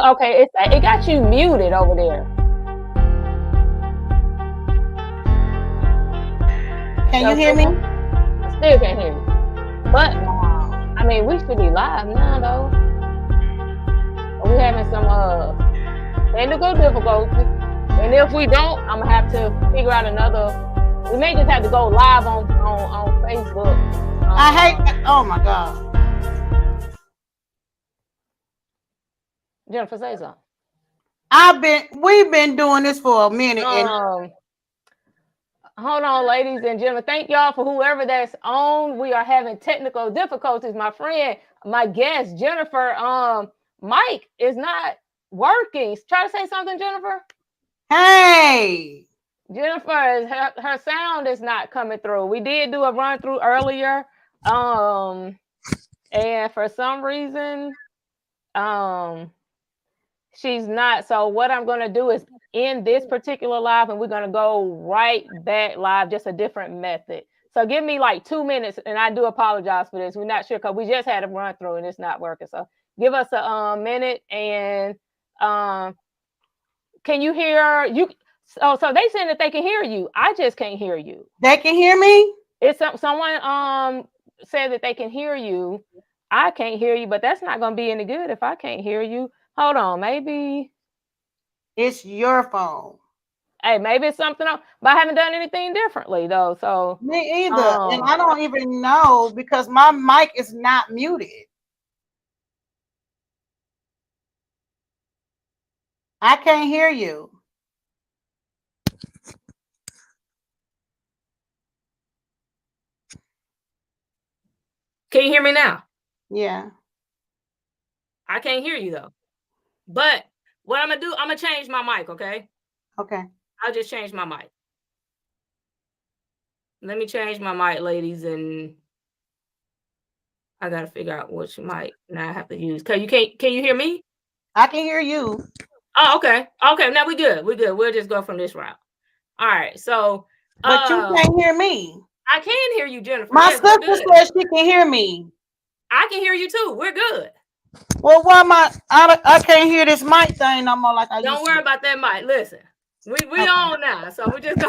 Okay, it got you muted over there. Can you hear me? Still can't hear you. But I mean, we should be live now, though. We're having some technical difficulties, and if we don't, I'm gonna have to figure out another. We may just have to go live on Facebook. I hate that. Oh my God. Jennifer, say something. We've been doing this for a minute. Hold on, ladies and gentlemen. Thank y'all for whoever that's on. We are having technical difficulties. My friend, my guest, Jennifer, Mike is not working. Try to say something, Jennifer. Hey. Jennifer, her sound is not coming through. We did do a run through earlier. And for some reason, she's not. So what I'm going to do is end this particular live, and we're going to go right back live, just a different method. So give me like 2 minutes, and I do apologize for this. We're not sure because we just had a run through and it's not working. So give us a minute. And can you hear you? So they saying that they can hear you. I just can't hear you. They can hear me? It's someone said that they can hear you. I can't hear you, but that's not going to be any good if I can't hear you. Hold on, maybe it's your phone. Hey, maybe it's something else, but I haven't done anything differently though. So me either, and I don't even know because my mic is not muted. I can't hear you. Can you hear me now? Yeah. I can't hear you though. But what I'm gonna do, I'm gonna change my mic, okay? Okay. I'll just change my mic. Let me change my mic, ladies, and I gotta figure out which mic now I have to use. Can you hear me? I can hear you. Oh, okay. Okay, now we good. We're good. We'll just go from this route. All right. So but you can't hear me. I can hear you, Jennifer. My sister says she can hear me. I can hear you too. We're good. Well, why I can't hear this mic thing no more like I Don't worry about that mic. Listen, we okay. On now, so we're just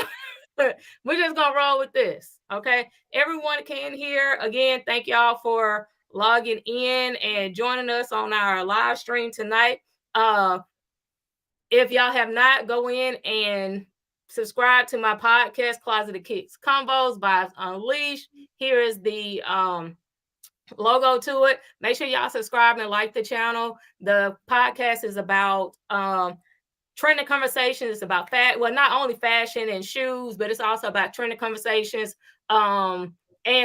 gonna roll with this. Okay. Everyone can hear. Again, thank y'all for logging in and joining us on our live stream tonight. If y'all have not, go in and subscribe to my podcast, Closeted Kicks Convos by Unleash. Here is the logo to it. Make sure y'all subscribe and like the channel. The podcast is about trending conversations. It's about not only fashion and shoes, but it's also about trending conversations and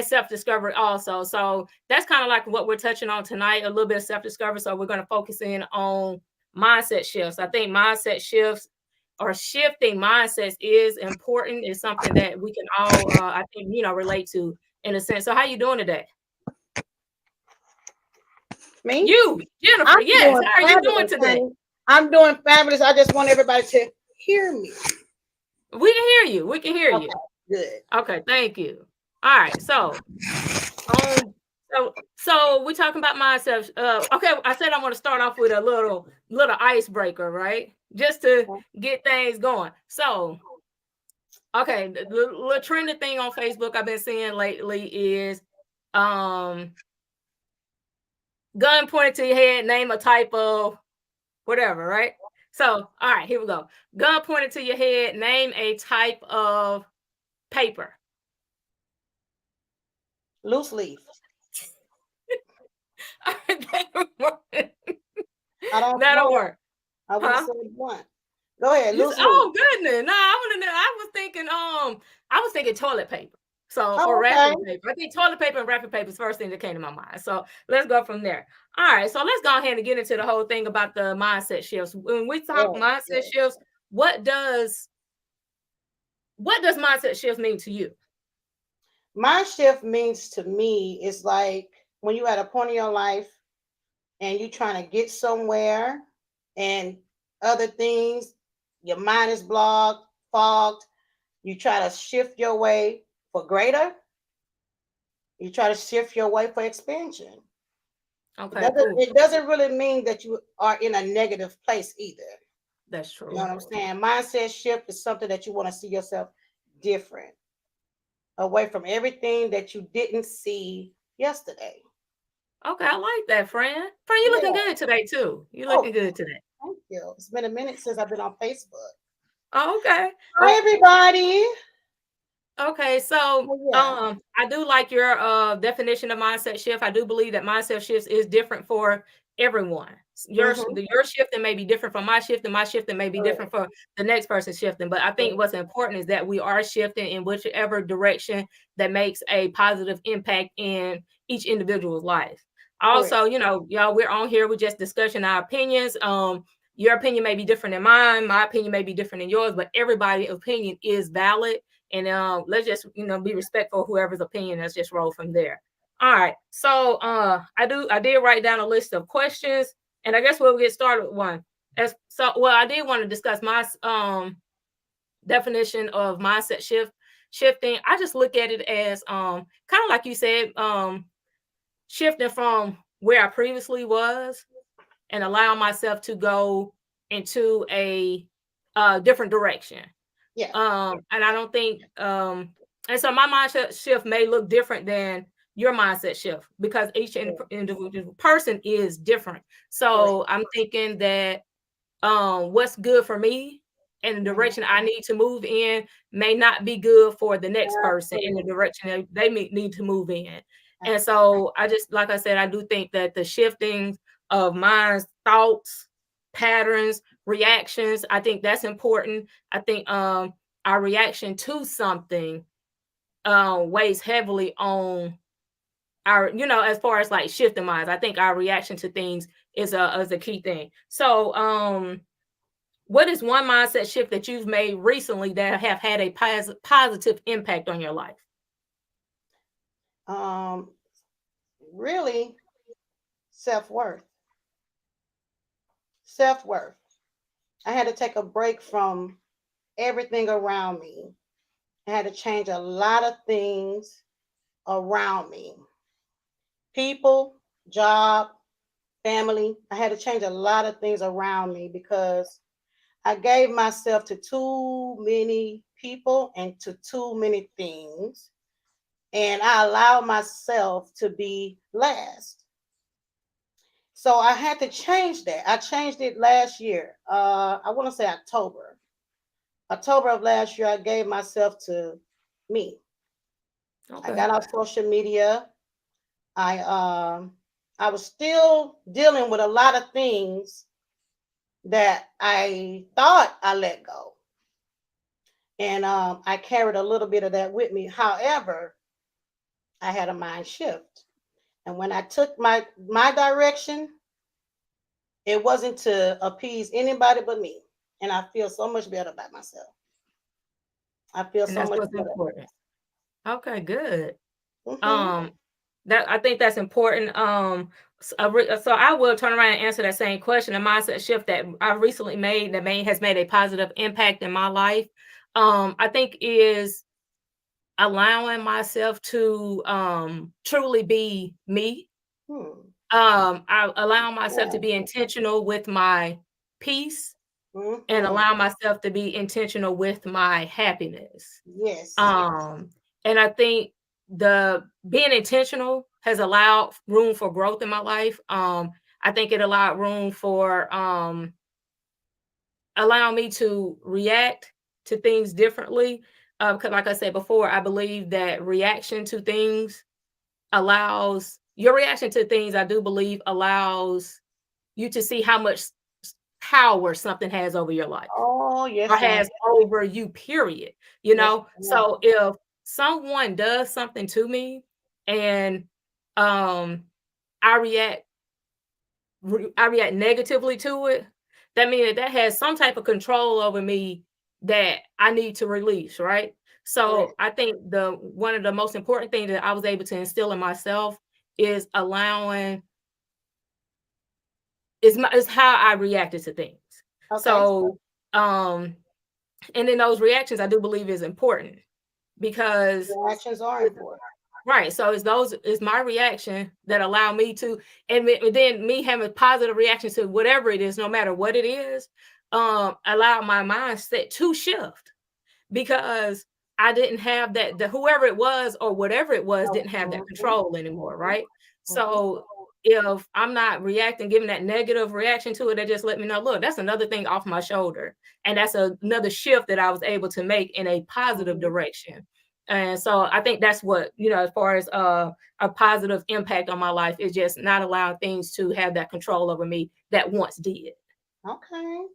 self-discovery also. So that's kind of like what we're touching on tonight, a little bit of self-discovery. So we're going to focus in on mindset shifts. I think mindset shifts or shifting mindsets is important. It's something that we can all, I think, relate to in a sense. So how you doing today? Me? You, Jennifer, yes. How are you doing today? I'm doing fabulous. I just want everybody to hear me. We can hear you. We can hear you. Good. Okay, thank you. All right, so we're talking about mindset. Okay, I said I want to start off with a little icebreaker, right? Just to get things going. So, okay, the little trending thing on Facebook I've been seeing lately is gun pointed to your head, name a type of whatever, right? So, all right, here we go. Gun pointed to your head, name a type of paper. Loose leaf. That'll work. I would have said one. Go ahead. Loose leaf. Oh goodness. No, I was thinking toilet paper. So or wrapping paper. I think toilet paper and wrapping paper is the first thing that came to my mind. So let's go from there. All right. So let's go ahead and get into the whole thing about the mindset shifts. When we talk mindset shifts, what does mindset shifts mean to you? My shift means to me is like when you're at a point in your life and you're trying to get somewhere and other things, your mind is fogged, you try to shift your way for greater, you try to shift your way for expansion. Okay, cool. It doesn't really mean that you are in a negative place either. That's You know true. what I'm saying? Mindset shift is something that you want to see yourself different, away from everything that you didn't see yesterday. Okay, I like that, friend. Friend, you looking Yeah. good today too. You Oh, looking good today. thank you. It's been a minute since I've been on Facebook. Oh, okay. Hi, everybody. Okay, so Oh, yeah. I do like your definition of mindset shift. I do believe that mindset shifts is different for everyone. Mm-hmm. Your shifting may be different from my shift, and my shifting may be different Correct. for the next person's shifting. But I think Correct. what's important is that we are shifting in whichever direction that makes a positive impact in each individual's life. Correct. Also, you know, y'all, we're on here, we're just discussing our opinions. Your opinion may be different than mine, my opinion may be different than yours, but everybody's opinion is valid, and let's just, you know, be respectful of whoever's opinion. Let's just roll from there. All right, so I did write down a list of questions, and I guess we'll get started with one. I did want to discuss my definition of mindset shifting. I just look at it as kind of like you said, shifting from where I previously was and allow myself to go into a different direction. Yeah. And I don't think and so my mindset shift may look different than your mindset shift because each individual person is different. Correct. So I'm thinking that what's good for me and the Mhm. direction I need to move in may not be good for the next person in the Absolutely. direction that they may need to move in. And Absolutely. so I just, like I said, I do think that the shifting of minds, thoughts, patterns, reactions, I think that's important. I think our reaction to something weighs heavily on our, you know, as far as like shifting minds. I think our reaction to things is a key thing. So what is one mindset shift that you've made recently that have had a positive impact on your life? Um, Really, self-worth. Self-worth. I had to take a break from everything around me. I had to change a lot of things around me. People, job, family. I had to change a lot of things around me because I gave myself to too many people and to too many things. And I allowed myself to be last. So I had to change that. I changed it last year. I want to say October. October of last year, I gave myself to me. I Okay. got off social media. I was still dealing with a lot of things that I thought I let go. And I carried a little bit of that with me. However, I had a mind shift. And when I took my direction, it wasn't to appease anybody but me. And I feel so much better about myself. I feel And so that's much what's better. important. Okay, good. Mm-hmm. Um, that I think that's important. So I will turn around and answer that same question. A mindset shift that I recently made that has made a positive impact in my life. I think is allowing myself to truly be me. Hmm. I allow myself to Yeah. be intentional with my peace and Mm-hmm. allow myself to be intentional with my happiness. Yes. Um, and I think the being intentional has allowed room for growth in my life. I think it allowed room for allow me to react to things differently. Because, like I said before, I believe that reaction to things allows your reaction to things. I do believe allows you to see how much power something has over your life Oh, or yes, ma'am. has over you, period. You Yes, know, ma'am. so if someone does something to me and um I react I react negatively to it, that means that has some type of control over me that I need to release, right? So Correct. I think the one of the most important things that I was able to instill in myself is allowing is how I reacted to things. Okay. So um and in those reactions I do believe is important because Your actions are important. Right. So it's my reaction that allow me to, and then me having positive reaction to whatever it is, no matter what it is, allow my mindset to shift, because I didn't have that, the whoever it was or whatever it was Oh, didn't have that mhm, control anymore, mhm, right? mhm. So if I'm not reacting, giving that negative reaction to it, that just let me know, look, that's another thing off my shoulder. And that's another shift that I was able to make in a positive Mhm. direction. And so I think that's what, as far as a positive impact on my life, is just not allowing things to have that control over me that once did. Okay. All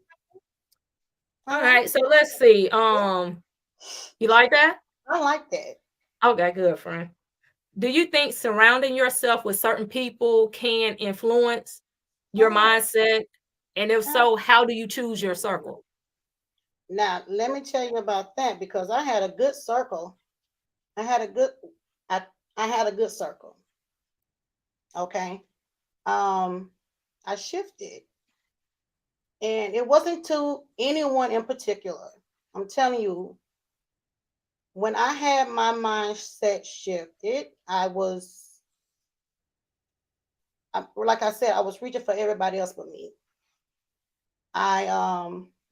All right. right. So let's see. You like that? I like that. Okay, good, friend. Do you think surrounding yourself with certain people can influence your Oh, mindset? And if so, how do you choose your circle? now let me tell you about that because I had a good circle. I had a good I I had a good circle. Okay. Um I shifted and it wasn't to anyone in particular. I'm telling you, when I had my mindset shifted, like I said, I was reaching for everybody else but me. I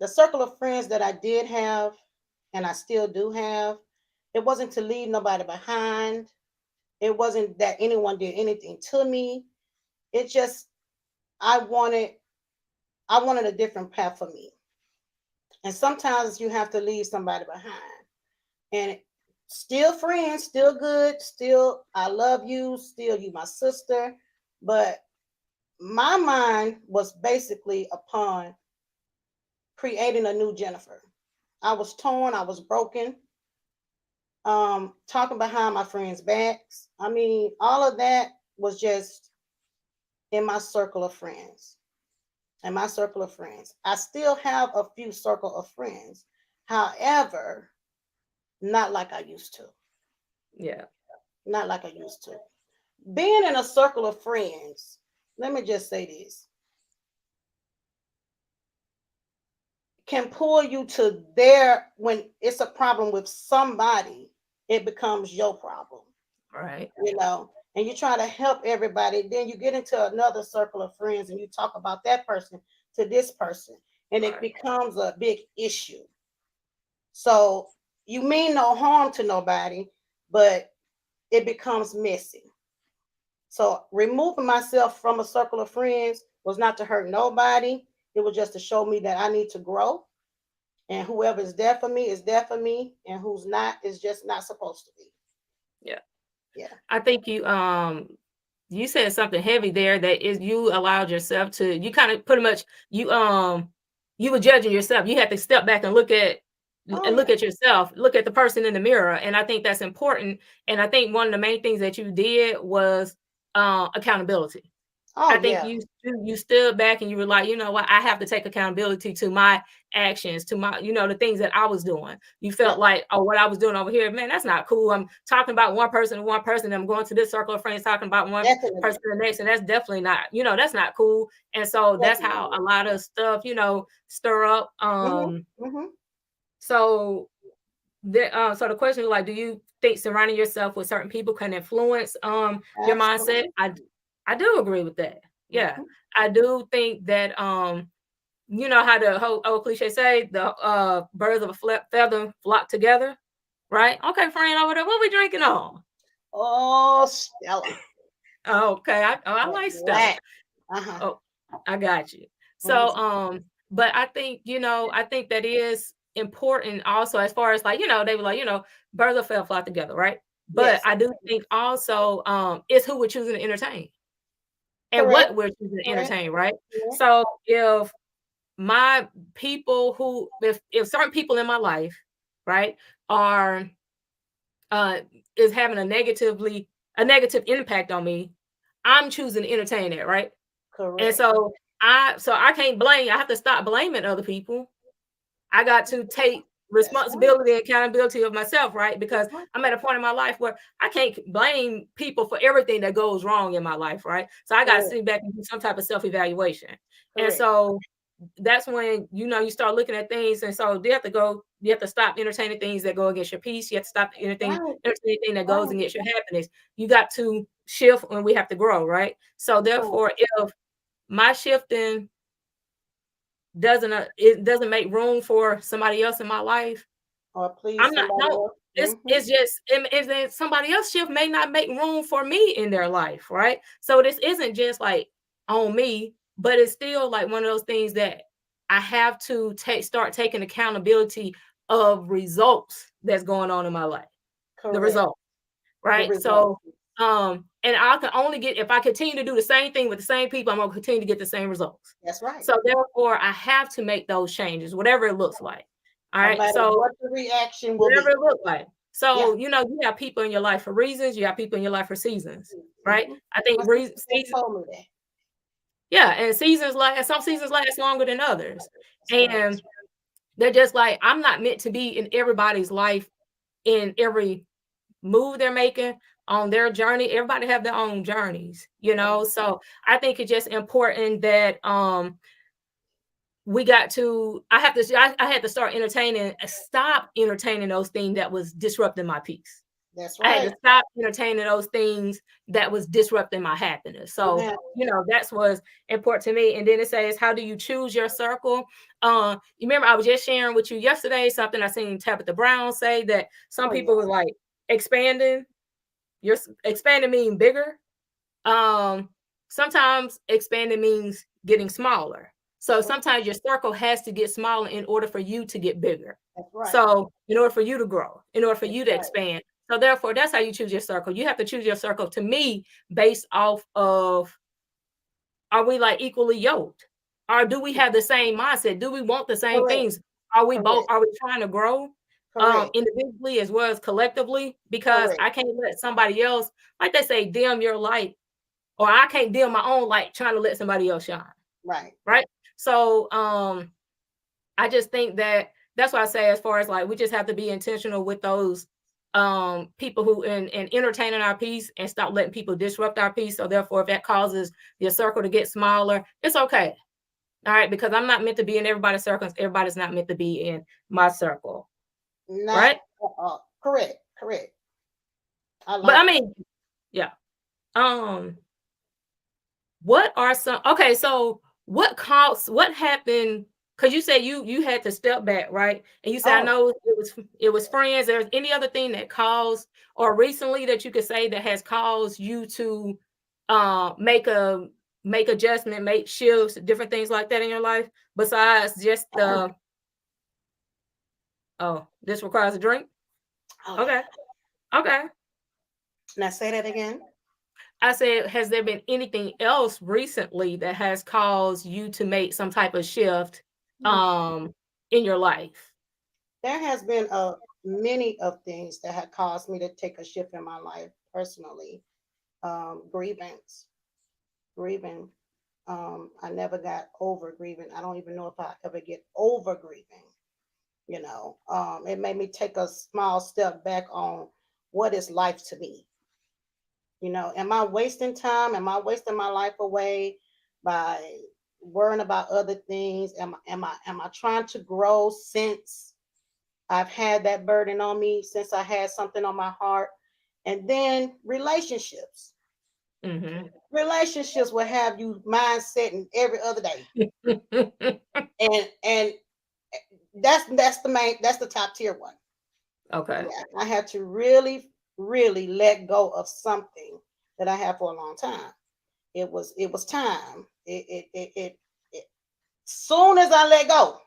the circle of friends that I did have and I still do have, it wasn't to leave nobody behind. It wasn't that anyone did anything to me. It just I wanted I wanted a different path for me. And sometimes you have to leave somebody behind. And still friends, still good, still I love you, still you my sister, but my mind was basically upon creating a new Jennifer. I was torn, I was broken, talking behind my friends' backs. I mean, all of that was just in my circle of friends. In my circle of friends. I still have a few circle of friends. However, not like I used to. Yeah. Not like I used to. Being in a circle of friends, let me just say this, can pull you to their when it's a problem with somebody, it becomes your problem, Right. and you try to help everybody. Then you get into another circle of friends and you talk about that person to this person, and it Right. becomes a big issue. So you mean no harm to nobody, but it becomes messy. So removing myself from a circle of friends was not to hurt nobody. It was just to show me that I need to grow. And whoever is there for me is there for me, and who's not is just not supposed to be. Yeah. Yeah. I think you said something heavy there, that is, you allowed yourself to, you kind of pretty much, you were judging yourself. You had to step back and Oh look yeah. at yourself, look at the person in the mirror. And I think that's important. And I think one of the main things that you did was accountability. Oh I think yeah. you stood back and you were like, you know what, I have to take accountability to my actions, to my, the things that I was doing. You Yeah. felt like, oh, what I was doing over here, man, that's not cool. I'm talking about one person to one person. I'm going to this circle of friends talking about one person Definitely. to the next, and that's definitely not, that's not cool. And so that's how Definitely. a lot of stuff, stir up. Mm-hmm. Mm-hmm. So so the question is like, do you think surrounding yourself with certain people can influence your mindset? Absolutely. I do agree with that. Yeah. Mm-hmm. I do think that you know how the whole old cliche say, the birds of a feather flock together, right? Okay, friend over there, what we drinking on? Oh, Stella. Oh, okay, I That like Stella. black. Uh-huh. Oh, I got you. So, Mm-hmm. but I think, I think that is important also, as far as like, they were like, birds of feather flock together, right? But Yes. I do think also it's who we're choosing to entertain and Correct. what we're choosing to Correct. entertain, right? Correct. So if my people who if certain people in my life, right, are uh is having a negative impact on me, I'm choosing to entertain it, right? And Correct. so I can't blame, I have to stop blaming other people. I got to take That's right. responsibility and accountability of myself, right? Because That's right. I'm at a point in my life where I can't blame people for everything that goes wrong in my life, right? So I got to Correct. sit back and do some type of self-evaluation. And Correct. so that's when, you start looking at things. And so you have to stop entertaining things that go against your peace. You have to stop entertaining anything that goes against your happiness. You got to shift when we have to grow, right? So therefore, if my shifting it doesn't make room for somebody else in my life, or please I'm not, somebody no, else. it's just, and then somebody else shift may not make room for me in their life, right? So this isn't just like on me, but it's still like one of those things that I have to start taking accountability of results that's going on in my life. Correct. The result, right? So, and I can only get, if I continue to do the same thing with the same people, I'm going to continue to get the same results. That's right. So therefore, I have to make those changes, whatever it looks like. All right. No matter So what the reaction will whatever be. it looks like. So, you have people in your life for reasons. You have people in your life for seasons, right? I think seasons. Told me that. Yeah, and some seasons last longer than others. And they're just like, I'm not meant to be in everybody's life in every move they're making on their journey. Everybody have their own journeys, So I think it's just important that I had to start stop entertaining those things that was disrupting my peace. That's right. I had to stop entertaining those things that was disrupting my happiness. So, that's what's important to me. And then it says, how do you choose your circle? You remember I was just sharing with you yesterday something I seen Tabitha Brown say, that some people were like expanding. Expanding mean bigger. Sometimes expanding means getting smaller. So sometimes your circle has to get smaller in order for you to get bigger. That's right. So in order for you to grow, in order for you to expand. So therefore, that's how you choose your circle. You have to choose your circle, to me, based off of, are we like equally yoked? Or do we have the same mindset? Do we want the same things? Are we trying to grow individually as well as collectively? Because I can't let somebody else, like they say, dim your light, or I can't dim my own light trying to let somebody else shine. Right. So I just think that's why I say, as far as like, we just have to be intentional with those people who and entertaining our peace, and stop letting people disrupt our peace. So therefore, if that causes your circle to get smaller, it's okay. All right, because I'm not meant to be in everybody's circles. Everybody's not meant to be in my circle. Right? Correct. But I mean, yeah. What are some, okay, so what happened? Because you said you had to step back, right? And you said, I know it was friends. There's any other thing that caused, or recently that you could say that has caused you to make adjustment, make shifts, different things like that in your life, besides just this requires a drink? Okay. Now say that again. I said, has there been anything else recently that has caused you to make some type of shift in your life? There has been many of things that have caused me to take a shift in my life personally. Grieving. I never got over grieving. I don't even know if I ever get over grieving. It made me take a small step back on what is life to me. Am I wasting time? Am I wasting my life away by worrying about other things? Am I trying to grow since I've had that burden on me, since I had something on my heart? And then relationships. Relationships will have you mindsetting every other day. and that's the top tier one. Okay. I had to really let go of something that I had for a long time. It was time. It soon as I let go,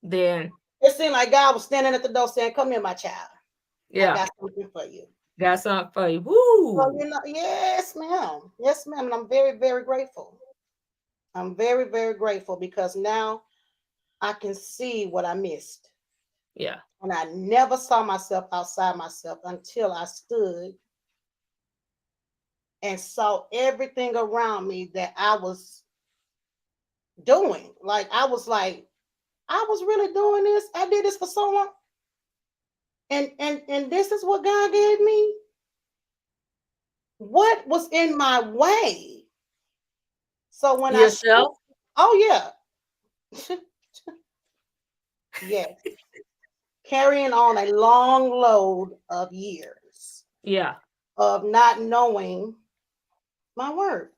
then it seemed like God was standing at the door saying, "Come here, my child. Yeah, I got something for you." Got something for you. Woo! So, yes, ma'am. Yes, ma'am. And I'm very, very grateful. I'm very, very grateful, because now I can see what I missed. Yeah. And I never saw myself outside myself until I stood and saw everything around me that I was doing. I was really doing this. I did this for so long. And this is what God gave me. What was in my way? So when yourself? Oh yeah. Yes. Carrying on a long load of years Yeah. of not knowing my worth.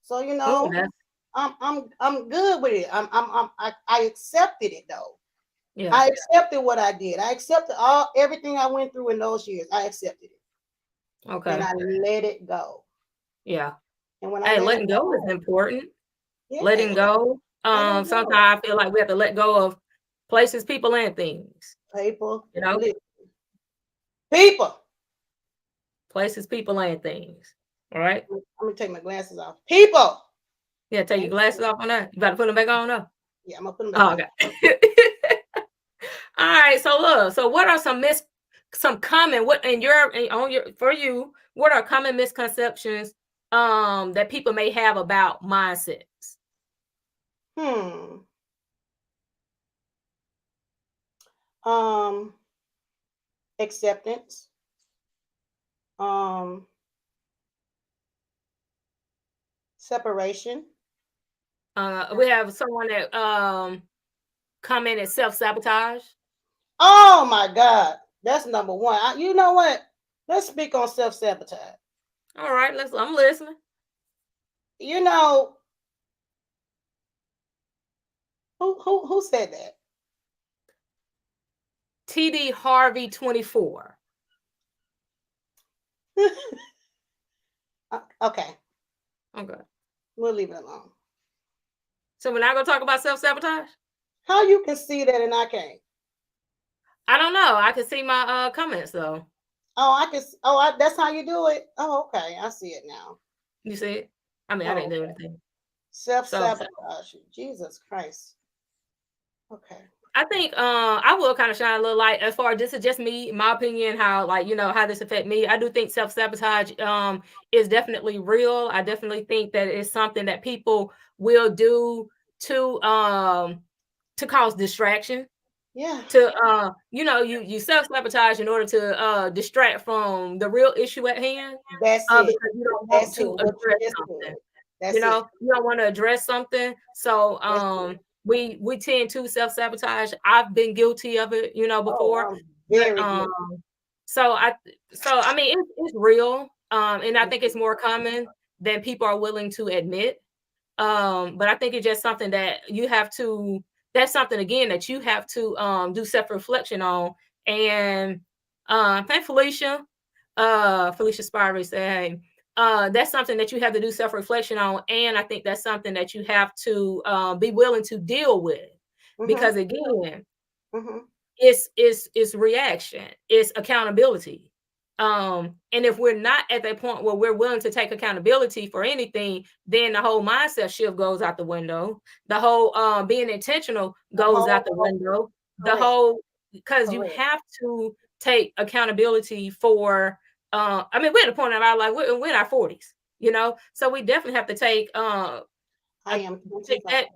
So Oh, that's I'm good with it. I accepted it though. yeah. I accepted what I did. I accepted everything I went through in those years. I accepted it and Okay. I let it go. Yeah. And when I Hey, let it letting go is go, important. yeah, Letting go. let it Sometimes go. I feel like we have to let go of places, people, and things. People, You know, people. places, people, and things. All right. I'm gonna take my glasses off. People. Yeah, take your glasses off on that. You got to put them back on though. Yeah, I'm gonna put them back Oh, on. okay. All right. So look. So what are some common what in your on your for you? What are common misconceptions that people may have about mindsets? Hmm. Um, Acceptance. Um, Separation. We have someone that comment as self-sabotage. Oh my God, that's number one. You know what? Let's speak on self-sabotage. All right, I'm listening. You know who said that? TD Harvey 24. Okay, Okay. we'll leave it alone. So we're not gonna talk about self-sabotage? How you can see that and I can't? I don't know. I can see my comments though. Oh, I can. Oh, that's how you do it. Oh, okay, I see it now. You see it? I mean, I Oh, didn't do anything. So self-sabotage. Jesus Christ. Okay. I think I will kind of shine a little light as far as this is just me, my opinion, how like how this affect me. I do think self-sabotage is definitely real. I definitely think that it's something that people will do to cause distraction. Yeah, To you self-sabotage in order to distract from the real issue at hand, that's it. because you don't want That's it. to What you address just something. said. That's it. You don't want to address something. So That's it. we tend to self-sabotage. I've been guilty of it, Oh, before. I'm But very good. so I mean it's real. And I think it's more common than people are willing to admit. But I think it's just something that that's something again that you have to do self-reflection on. And thank Felicia. Felicia Spivey said, hey, that's something that you have to do self-reflection on. And I think that's something that you have to be willing to deal with. Mm-hmm. Because again, Mm-hmm. it's reaction, it's accountability. And if we're not at that point where we're willing to take accountability for anything, then the whole mindset shift goes out the window. The whole being intentional The goes out the whole window. The correct. whole Because you Correct. have to take accountability for I mean, we're at a point in our life, we're in our 40s, so we definitely have to take I am take 25. that.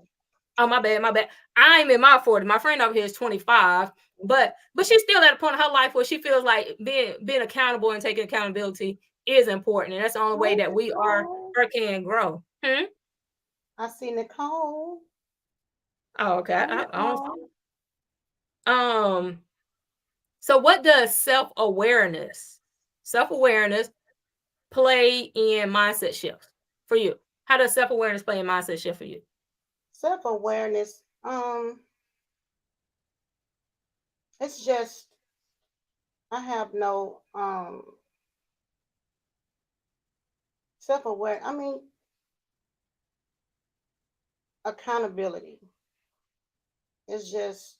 Oh, my bad, my bad. I'm in my 40s. My friend over here is 25, but she's still at a point in her life where she feels like being accountable and taking accountability is important, and that's the only way Hey, that we are Nicole. or can grow. I see Nicole. Oh, okay. Hey, I don't Nicole. So what does self-awareness play in mindset shifts for you? How does self-awareness play in mindset shift for you? Self-awareness. It's just I have no self-aware. I mean, accountability. It's just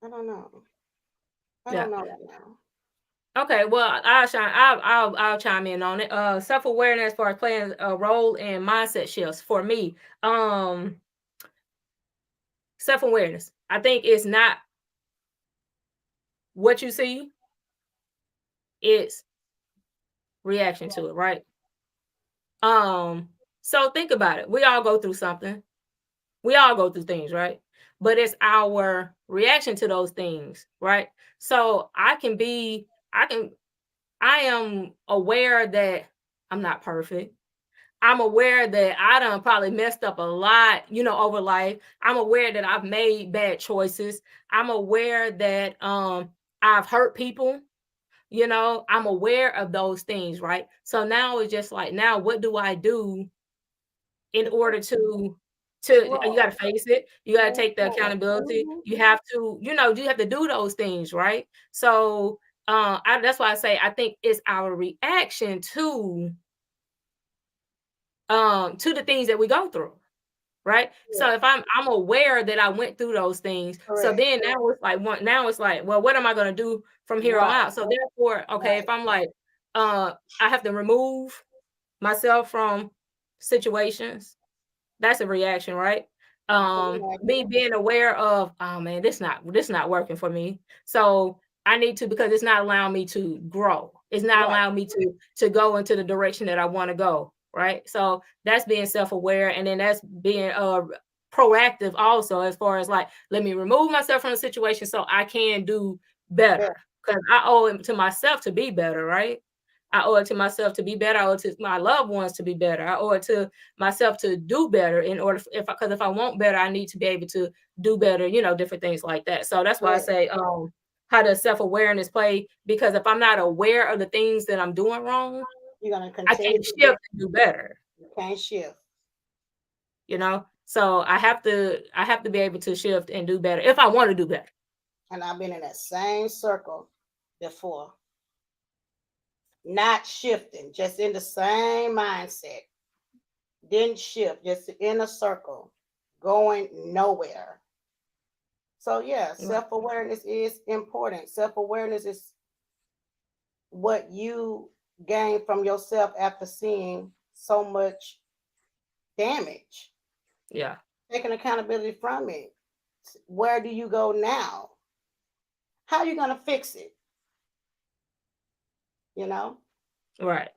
I don't know. I Yeah. don't know right now. Okay, well, I'll chime in on it. Self-awareness as far as playing a role in mindset shifts for me. Self-awareness. I think it's not what you see, it's reaction to it, right? So think about it. We all go through something. We all go through things, right? But it's our reaction to those things, right? So I am aware that I'm not perfect. I'm aware that I done probably messed up a lot, over life. I'm aware that I've made bad choices. I'm aware that I've hurt people. I'm aware of those things, right? So now it's just like, now what do I do in order to you got to face it, you got to take the accountability, you have to, you have to do those things, right? So that's why I say I think it's our reaction to the things that we go through, right? So if I'm aware that I went through those things, so then now it's like, well, what am I going to do from here on out? So therefore, okay, if I'm like, I have to remove myself from situations, that's a reaction, right? Me being aware of, oh man, this not working for me. So I need to, because it's not allowing me to grow. It's not allowing me to go into the direction that I want to go, right? So that's being self-aware, and then that's being proactive also, as far as like, let me remove myself from the situation so I can do better, because I owe it to myself to be better, right? I owe it to myself to be better. I owe it to my loved ones to be better. I owe it to myself to do better, in order, because if I want better, I need to be able to do better, different things like that. So that's why I say, how does self-awareness play? Because if I'm not aware of the things that I'm doing wrong, you're gonna I continue can't shift and do better. You can't shift. So I have to be able to shift and do better if I want to do better. And I've been in that same circle before. Not shifting, just in the same mindset. Didn't shift, just in a circle, going nowhere. So yeah, self-awareness is important. Self-awareness is what you gain from yourself after seeing so much damage. Yeah. Taking accountability from it. Where do you go now? How are you going to fix it? Right.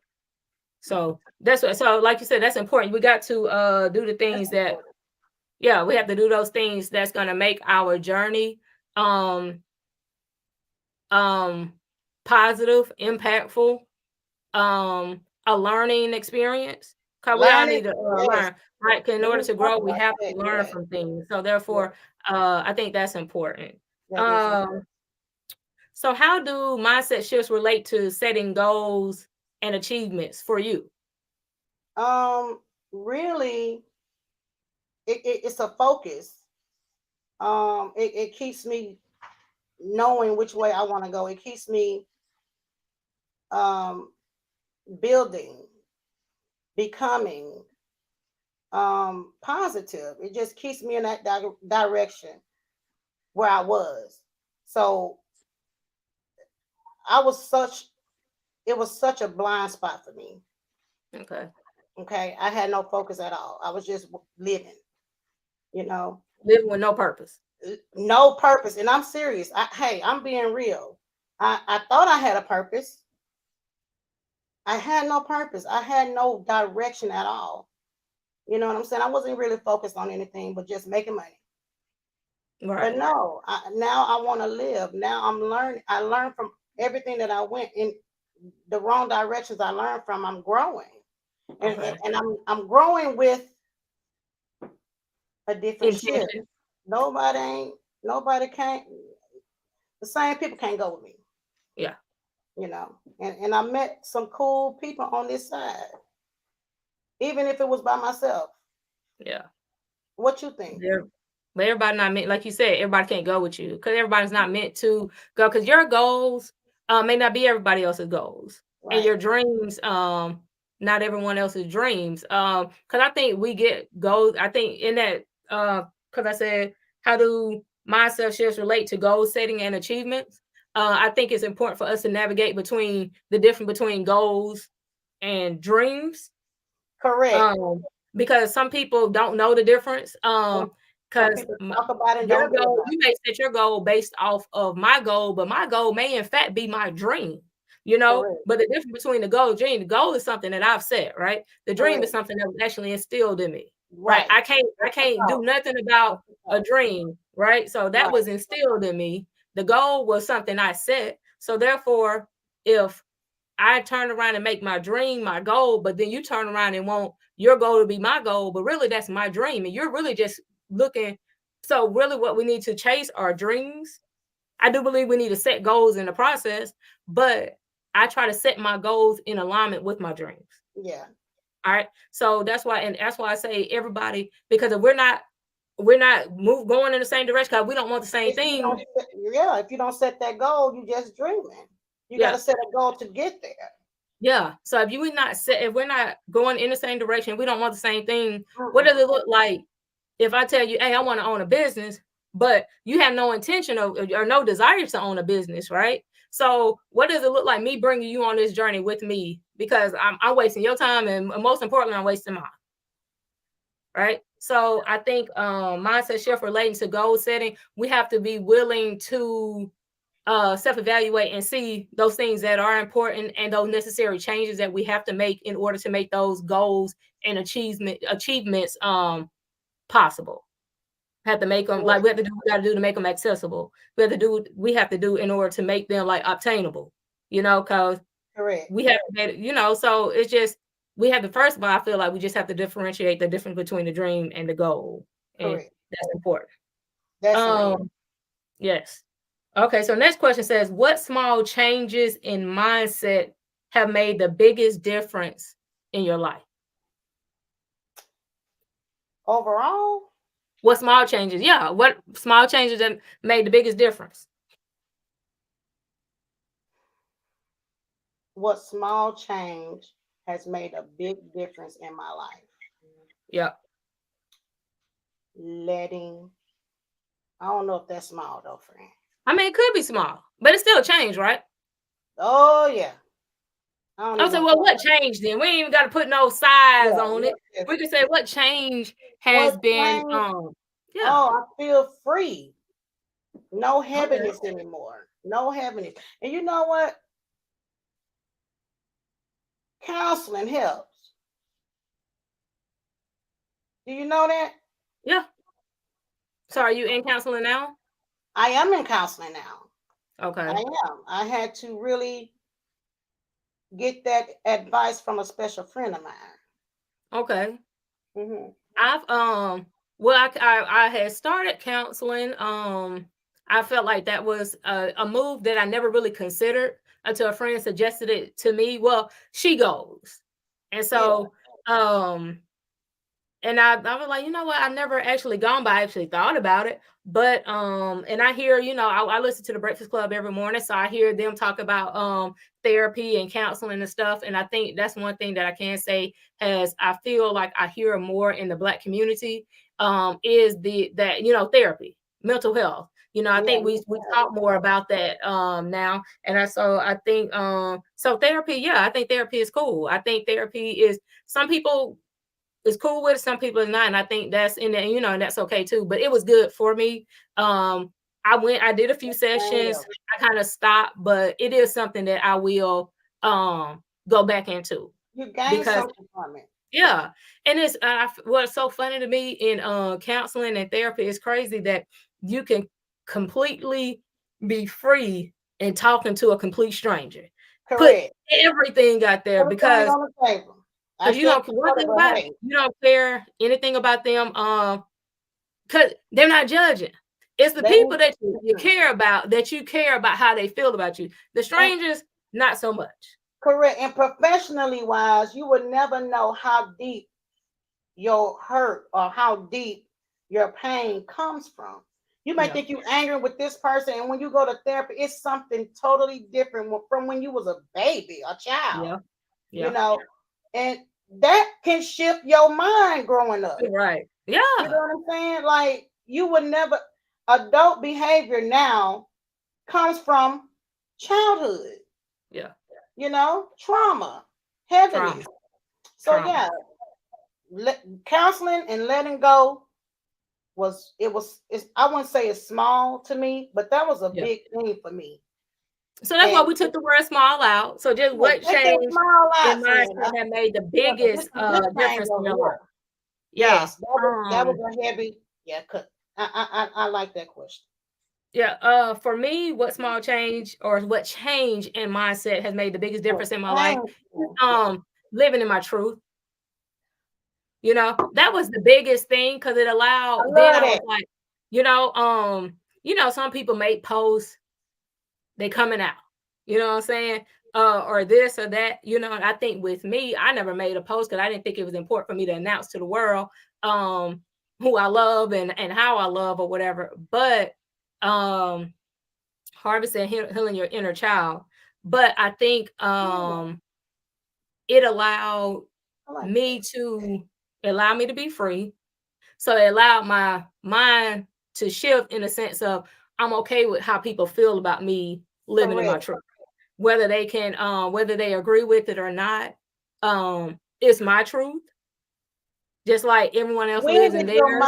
So that's what, so like you said, that's important. We got to do the things that, we have to do those things that's going to make our journey positive, impactful, a learning experience. Because we all need to learn, right? In order to grow, we have to learn from things. So therefore, I think that's important. So how do mindset shifts relate to setting goals and achievements for you? Really, it's a focus. It keeps me knowing which way I want to go. It keeps me building, becoming positive. It just keeps me in that direction where I was. So it was such a blind spot for me. Okay. I had no focus at all. I was just living, living with no purpose. No purpose. And I'm serious. I'm being real. I thought I had a purpose. I had no purpose. I had no direction at all. You know what I'm saying? I wasn't really focused on anything but just making money. Right. But no, now I want to live. Now I'm learning. I learned from everything that I went in the wrong directions. I learned from. I'm growing, and I'm growing with a different shift. Nobody can't. The same people can't go with me. Yeah. And I met some cool people on this side, even if it was by myself. Yeah. What you think? But everybody not meant, like you said, everybody can't go with you, because everybody's not meant to go, because your goals may not be everybody else's goals. Right. And your dreams, not everyone else's dreams. Because I think we get goals. I think in that, because I said, how do mindset shifts relate to goal setting and achievements? I think it's important for us to navigate between the difference between goals and dreams. Correct. Because some people don't know the difference. Because your goal, you may set your goal based off of my goal, but my goal may in fact be my dream. Correct. But the difference between the goal and dream, the goal is something that I've set, right? The dream is something that was actually instilled in me. Right. I can't do nothing about a dream, right? So that was instilled in me. The goal was something I set. So therefore, if I turn around and make my dream my goal, but then you turn around and want your goal to be my goal, but really that's my dream. And you're really just looking. So really what we need to chase are dreams. I do believe we need to set goals in the process, but I try to set my goals in alignment with my dreams. Yeah. All right. So that's why I say everybody, because if we're not going in the same direction, because we don't want the same thing. If you don't set that goal, you just dreaming. You got to set a goal to get there. Yeah. So if we're not going in the same direction, we don't want the same thing. What does it look like if I tell you, hey, I want to own a business, but you have no intention of or no desire to own a business, right? So what does it look like me bringing you on this journey with me? Because I'm wasting your time, and most importantly, I'm wasting mine. Right. So I think mindset shift relating to goal setting, we have to be willing to self-evaluate and see those things that are important and those necessary changes that we have to make in order to make those goals and achievements possible. Have to make them like we got to do to make them accessible. We have to do in order to make them like obtainable, because we have to, so it's just we have to first of all, I feel like we just have to differentiate the difference between the dream and the goal. And that's important. Yes. Okay, so next question says, what small changes in mindset have made the biggest difference in your life? Overall? What small changes? Yeah, what small changes that made the biggest difference? What small change has made a big difference in my life? Yeah. I don't know if that's small though, friend. I mean, it could be small, but it's still a change, right? Oh, yeah. I say, well, what changed then? We ain't even got to put no size on it. We can say what change has been. Oh, I feel free. No heaviness anymore. No heaviness. And you know what? Counseling helps. Do you know that? Yeah. So are you in counseling now? I am in counseling now. Okay. I am. I had to really get that advice from a special friend of mine. Okay. Mm-hmm. I had started counseling. I felt like that was a move that I never really considered until a friend suggested it to me. Well, she goes. And so and I was like, you know what? I've never actually gone, but I actually thought about it. But and I hear, I listen to the Breakfast Club every morning, so I hear them talk about therapy and counseling and stuff. And I think that's one thing that I can say I feel like I hear more in the Black community is that therapy, mental health. I think we talk more about that now. And I think so therapy, I think therapy is cool. I think therapy is, some people is cool with it, some people is not, and I think that's in there, and that's okay too. But it was good for me. I did a few sessions. I kind of stopped, but it is something that I will go back into. You gain something from it. Yeah, and it's what's so funny to me in counseling and therapy is crazy that you can completely be free in talking to a complete stranger. Correct. Put everything out there because on the table. You don't care anything about them, because they're not judging. It's the people that you care about how they feel about you. The strangers, not so much. Correct. And professionally wise, you would never know how deep your hurt or how deep your pain comes from. You might think you're angry with this person, and when you go to therapy, it's something totally different from when you was a baby, a child. And that can shift your mind growing up. Right. Yeah. You know what I'm saying? Like, you would never, adult behavior now comes from childhood. Yeah. Trauma, heaviness. Counseling and letting go I wouldn't say it's small to me, but that was a big thing for me. So that's why we took the word small out. So just what changed in mindset that made the biggest difference in your life? Yes, that was a heavy. Yeah, I like that question. Yeah. For me, what small change or what change in mindset has made the biggest difference in my life? Thank you. Yeah. Living in my truth. That was the biggest thing because it I allowed. Then love I was that. like, some people make posts, they coming out. You know what I'm saying? Or this or that. And I think with me, I never made a post because I didn't think it was important for me to announce to the world who I love and how I love or whatever. But harvest and healing your inner child. But I think Yeah, it allowed I like me to be free. So it allowed my mind to shift in the sense of I'm okay with how people feel about me that. living in my Correct. truth. Whether whether they agree with it or not, it's my truth. Just like everyone else lives in theirs.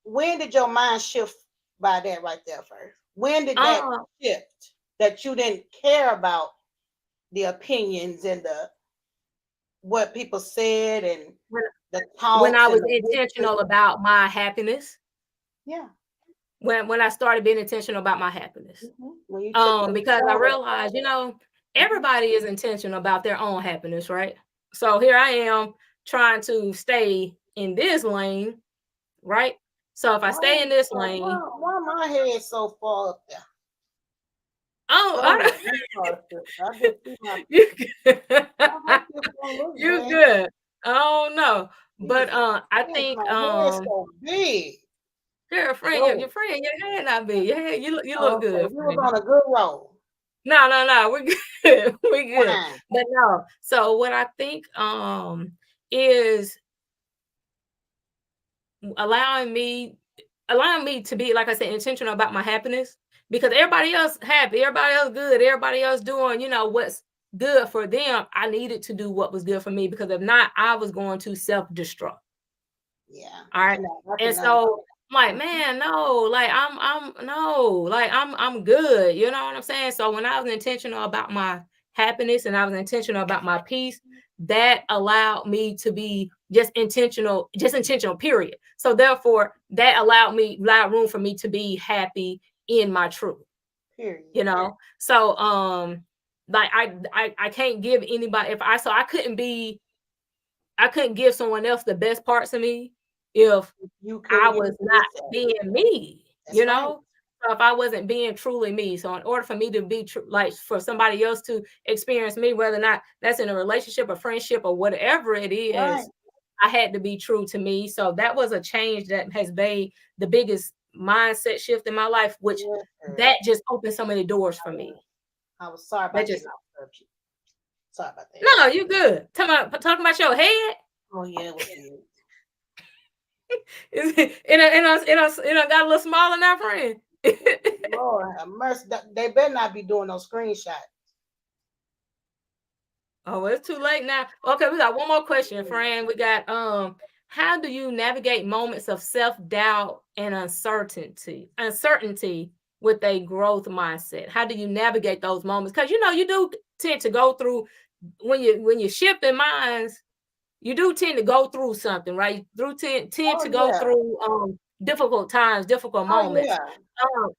When did your mind shift by that right there first? When did that Uh, shift that you didn't care about the opinions and the what people said and when the when talks I and was the whispers? intentional about my happiness, Yeah. when I started being intentional about my happiness. When you took Because I control. realized, Mhm. everybody is intentional about their own happiness, right? So here I am trying to stay in this lane, right? So if I stay in this lane, Why my head so far up there? oh, Go ahead. I'm sorry, sister. I just see my you good. I hope this don't look You bad. good. I don't know. But Jesus. I Yes, think my head's so big. your friend, Go. your head not big. Your head, you look Okay, good, you was friend. on a good roll. No, we're good. We're good. Fine. But no. So what I think is allowing me to be, like I said, intentional about my happiness, because everybody else happy, everybody else good, everybody else doing, what's good for them. I needed to do what was good for me, because if not, I was going to self-destruct. Yeah. All right. I And can understand. so I'm like, man, no, like I'm good. You know what I'm saying? So when I was intentional about my happiness and I was intentional about my peace, that allowed me to be just intentional, period. So therefore, that allowed room for me to be happy in my truth, Period. So like I can't give anybody, I couldn't give someone else the best parts of me if You couldn't I get was it to not yourself. being me, That's right. So if I wasn't being truly me, so in order for me to be true, like for somebody else to experience me, whether or not that's in a relationship, a friendship, or whatever it Right. is, I had to be true to me. So that was a change that has made the biggest mindset shift in my life, which Yes, girl. that just opened so many doors for me. I was sorry That about just getting off subject. Sorry about that. No, you good. Talking about your head. Oh yeah, it was good. It got a little smaller now, friend. Lord have mercy. They better not be doing no screenshots. Oh, it's too late now. Okay, we got one more question, friend. We got how do you navigate moments of self-doubt and uncertainty with a growth mindset? How do you navigate those moments? Because you do tend to go through, when you shift in minds, you do tend to go through something, right? Tend Oh to go yeah. through difficult times, difficult Oh moments. yeah.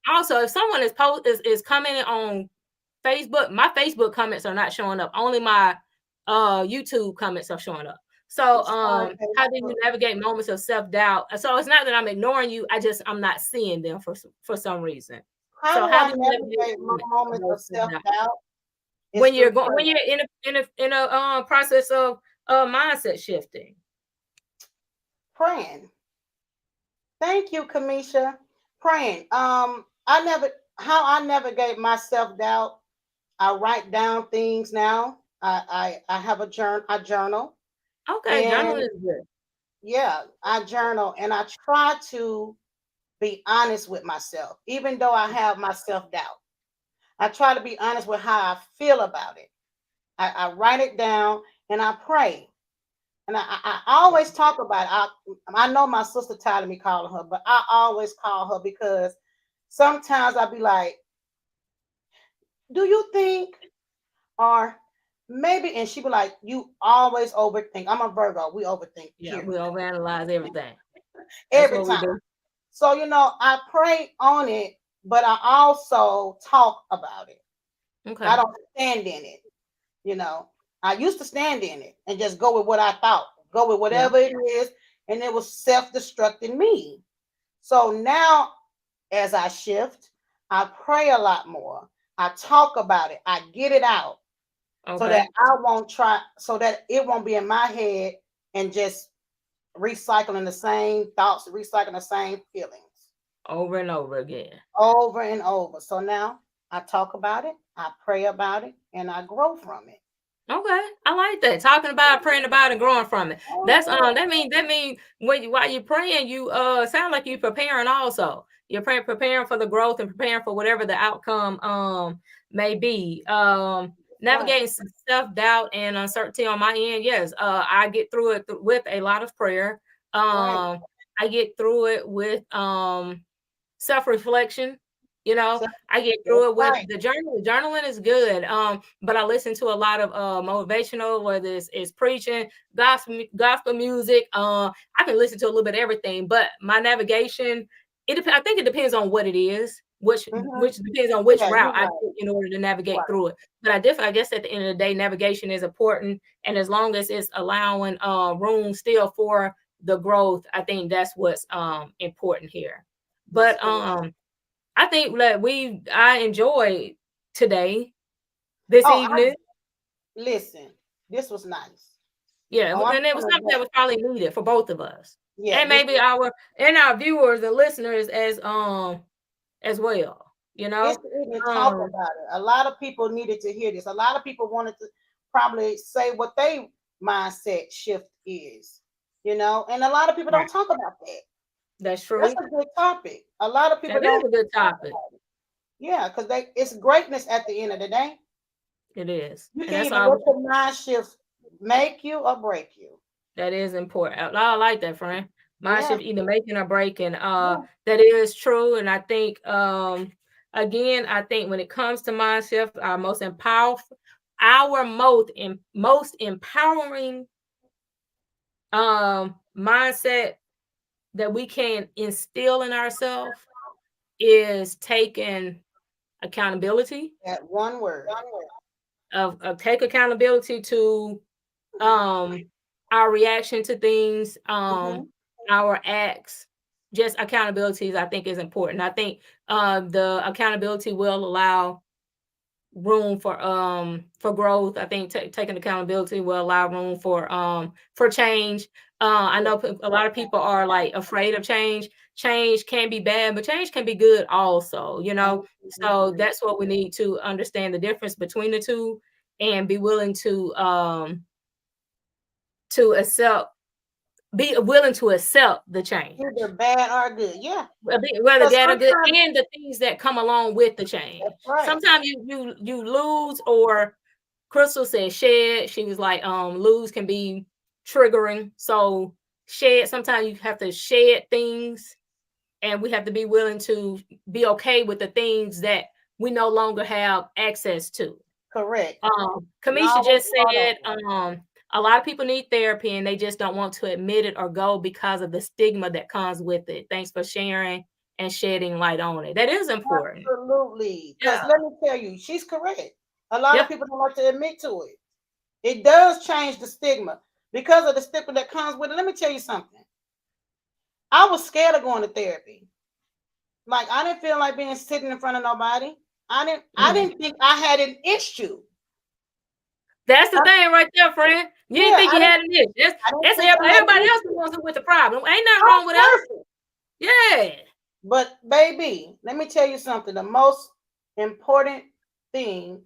Also, if someone is commenting on Facebook, my Facebook comments are not showing up. Only my YouTube comments are showing up. So Sorry, how do you Facebook. navigate moments of self-doubt? So it's not that I'm ignoring you, I'm not seeing them for some reason. How So do how I do you navigate navigate my moments of moments of self-doubt? self-doubt? It's through When prayer. you're in a process of mindset shifting. Praying. Thank you, Kamisha. Praying. I navigate my self-doubt. I write down things now. I have a journal. I journal. Okay, And journaling is good. yeah, I journal and I try to be honest with myself, even though I have my self doubt. I try to be honest with how I feel about it. I write it down and I pray. And I always talk about it. I know my sister tired of me calling her, but I always call her because sometimes I'll be like, do you think? Or maybe, and she be like, you always overthink. I'm a Virgo. We overthink, Yeah, period. we overanalyze everything. That's Every what we time. do. So, I pray on it but I also talk about it. I Okay. don't stand in it. You know, I used to stand in it and just go with what I thought, go with Yeah. whatever it is, and it was self-destructing me. So now, as I shift, I pray a lot more. I talk about it. I get it out so that Okay. I won't try, so that it won't be in my head and just recycling the same thoughts, recycling the same feelings Over and over again. over and over. So now I talk about it, I pray about it, and I grow from it. Okay, I like that. Talking about, praying about, and growing from it. Oh That's yeah. that mean when while you're praying, you sound like you're preparing also. You're preparing for the growth and preparing for whatever the outcome may be. Right. Navigating self-doubt and uncertainty on my end. Yes, I get through it with a lot of prayer. Right. I get through it with self-reflection. You know, So I get that's through it with right. the journal. Journaling is good. But I listen to a lot of motivational, whether it's preaching, gospel music. I can listen to a little bit of everything, but my navigation, I think it depends on what it is, Mm-hmm. which depends on which Yeah, route you're I right. take in order to navigate Right. through it. But I guess at the end of the day, navigation is important, and as long as it's allowing room still for the growth, I think that's what's important here. That's But correct. I think that I enjoyed today, this Oh, evening. listen. This was nice. Yeah, Oh, I'm and it was gonna something that was probably needed for both of us. yeah, And this maybe our viewers and listeners as well, you it's know. to talk Um about it. A lot of people needed to hear this. A lot of people wanted to probably say what they mindset shift is, and a lot of people don't right. talk about that. That's That's true. a good topic. A lot of people That is don't a good talk topic. about it. Yeah, because it's greatness at the end of the day. It is. You And can that's even all let your mind shift make you or break you. that is important. I like that, friend. Mind Yeah, shift either making or breaking. yeah. That is true. And I think again, I think when it comes to mind shift, our most empowering mindset that we can instill in ourselves is taking accountability That one word. of take accountability to um our reaction to things, Mm-hmm. our acts. Just accountability I think is important. I think the accountability will allow room for growth. I think taking accountability will allow room for change. I Yeah. know a lot of people are like afraid of change. Change can be bad, but change can be good also, you know. So Mm-hmm. that's what we need to understand, the difference between the two, and be willing to accept be willing to accept the change, Either bad or good. Yeah. whether Because that or good, sometimes and the things that come along with the that's change. right. Sometimes you lose, or Crystal said shed. She was like, lose can be triggering. So shed, sometimes you have to shed things, and we have to be willing to be okay with the things that we no longer have access to. Correct. And Kamisha always just start said, over. a lot of people need therapy and they just don't want to admit it or go because of the stigma that comes with it. Thanks for sharing and shedding light on it. That is important. Absolutely. Because Yeah. let me tell you, she's correct. A lot of Yeah. people don't like to admit to it. It does change the stigma because of the stigma that comes with it. Let me tell you something. I was scared of going to therapy. Like I didn't feel like being sitting in front of nobody. I Mhm. didn't think I had an issue. That's the I, thing right there, friend. You didn't yeah, think you had an issue. That's, I didn't that's think I had an everybody else the issue. ones with the problem. Ain't nothing I'm wrong with us. perfect. Yeah. But baby, let me tell you something. The most important thing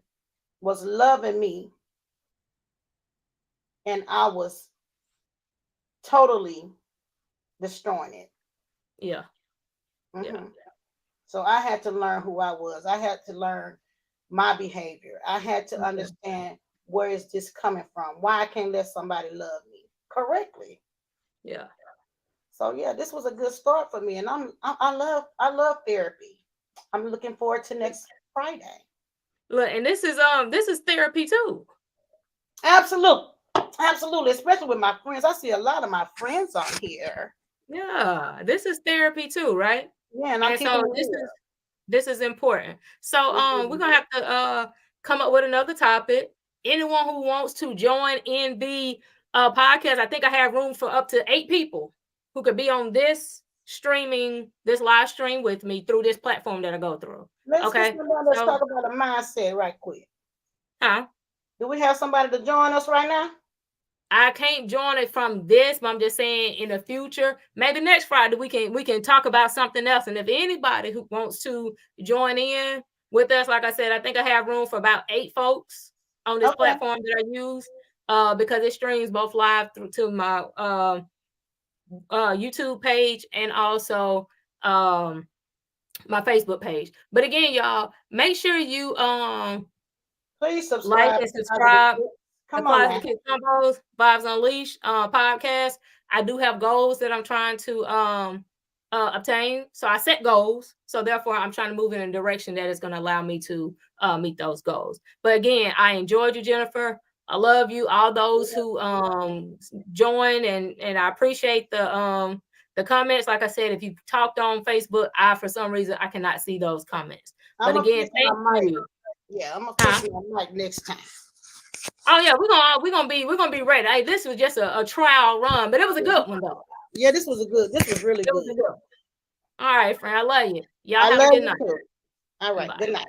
was loving me, and I was totally destroying it. Yeah. Yeah. Hmm. So I had to learn who I was. I had to learn my behavior. I had to Yeah. understand where is this coming from? Why I can't let somebody love me correctly? Yeah. So yeah, this was a good start for me, and I love therapy. I'm looking forward to next Friday. Look, and this is therapy too. Absolutely, absolutely, especially with my friends. I see a lot of my friends on here. Yeah. This is therapy too, right? Yeah, and I'm And keeping so it real. This is important. So we're gonna have to come up with another topic. Anyone who wants to join in the podcast, I think I have room for up to 8 people who could be on this live stream with me through this platform that I go through. Let's talk about a mindset right quick. Huh? Do we have somebody to join us right now? I can't join it from this, but I'm just saying in the future, maybe next Friday we can talk about something else. And if anybody who wants to join in with us, like I said, I think I have room for about 8 folks on this platform that I use because it streams both live through to my YouTube page and also my Facebook page. But again, y'all, make sure you please subscribe, like and subscribe. Come on, Closeted Kicks Convos, Vibes Unleashed podcast. I do have goals that I'm trying to obtain. So I set goals. So therefore, I'm trying to move in a direction that is going to allow me to meet those goals. But again, I enjoyed you, Jennifer. I love you. All those who join and I appreciate the comments. Like I said, if you talked on Facebook, for some reason I cannot see those comments. But again, thank you. Yeah, I'm gonna put you on mic next time. Oh yeah, we're gonna be ready. Hey, this was just a trial run, but it was a good one though. Yeah, this was really good. All right, friend. I love you. Y'all have a good night. All right, good night.